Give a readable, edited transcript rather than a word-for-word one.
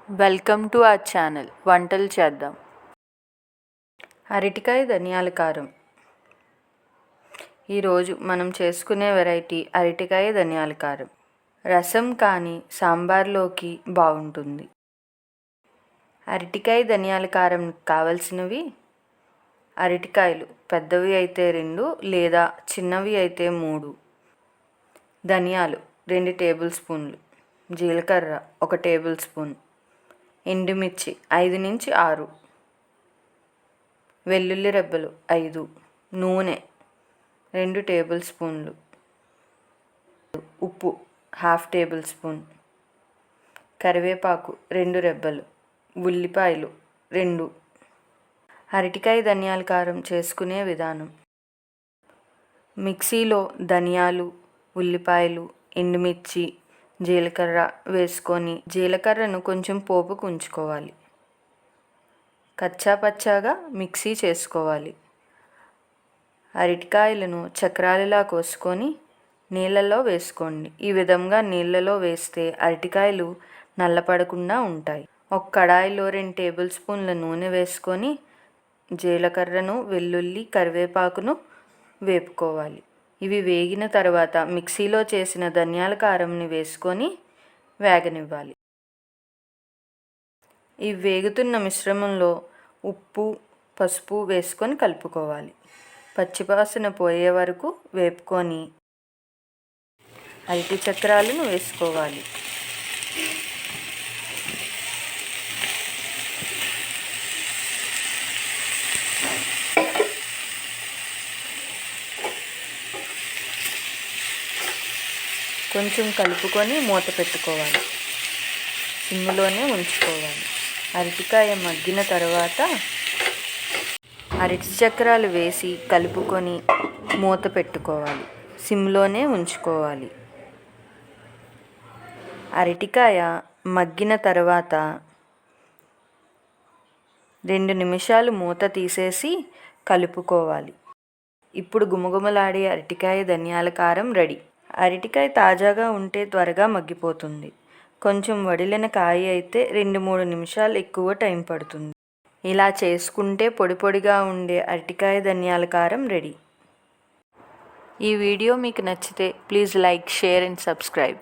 Welcome to our channel వంటలు చేద్దాం. అరటికాయ ధనియాల కారం. ఈరోజు మనం చేసుకునే వెరైటీ అరటికాయ ధనియాల కారం. రసం కానీ సాంబార్లోకి బాగుంటుంది. అరటికాయ ధనియాల కారం కావలసినవి: అరటికాయలు పెద్దవి అయితే 2 లేదా చిన్నవి అయితే 3, ధనియాలు 2 టేబుల్ స్పూన్లు, జీలకర్ర 1 టేబుల్ స్పూన్, ఎండుమిర్చి 5 నుంచి 6, వెల్లుల్లి రెబ్బలు 5, నూనె 2 టేబుల్ స్పూన్లు, ఉప్పు 1/2 టేబుల్ స్పూన్, కరివేపాకు 2 రెబ్బలు, ఉల్లిపాయలు 2. అరటికాయ ధనియాల కారం చేసుకునే విధానం: మిక్సీలో ధనియాలు, ఉల్లిపాయలు, ఎండుమిర్చి, జీలకర్ర వేసుకొని జీలకర్రను కొంచెం పోపుకు ఉంచుకోవాలి. కచ్చా పచ్చాగా మిక్సీ చేసుకోవాలి. అరటికాయలను చక్రాలలా కోసుకొని నీళ్ళలో వేసుకోండి. ఈ విధంగా నీళ్ళలో వేస్తే అరటికాయలు నల్లపడకుండా ఉంటాయి. ఒక కడాయిలో 2 టేబుల్ స్పూన్ల నూనె వేసుకొని జీలకర్రను, వెల్లుల్లి, కరివేపాకును వేపుకోవాలి. ఇవి వేగిన తర్వాత మిక్సీలో చేసిన ధనియాల కారంని వేసుకొని వేగనివ్వాలి. ఈ వేగుతున్న మిశ్రమంలో ఉప్పు, పసుపు వేసుకొని కలుపుకోవాలి. పచ్చివాసన పోయే వరకు వేపుకొని అరటి చక్రాలను వేసుకోవాలి. కొంచెం కలుపుకొని మూత పెట్టుకోవాలి. సిమ్లోనే ఉంచుకోవాలి. అరటికాయ మగ్గిన తర్వాత అరటి చక్రాలు వేసి కలుపుకొని మూత పెట్టుకోవాలి. సిమ్లోనే ఉంచుకోవాలి. అరటికాయ మగ్గిన తర్వాత 2 నిమిషాలు మూత తీసేసి కలుపుకోవాలి. ఇప్పుడు గుమగుమలాడే అరటికాయ ధనియాల కారం రెడీ. అరటికాయ తాజాగా ఉంటే త్వరగా మగ్గిపోతుంది. కొంచెం వడిలిన కాయ అయితే 2-3 నిమిషాలు ఎక్కువ టైం పడుతుంది. ఇలా చేసుకుంటే పొడి పొడిగా ఉండే అరటికాయ ధనియాల కారం రెడీ. ఈ వీడియో మీకు నచ్చితే please like, share and subscribe.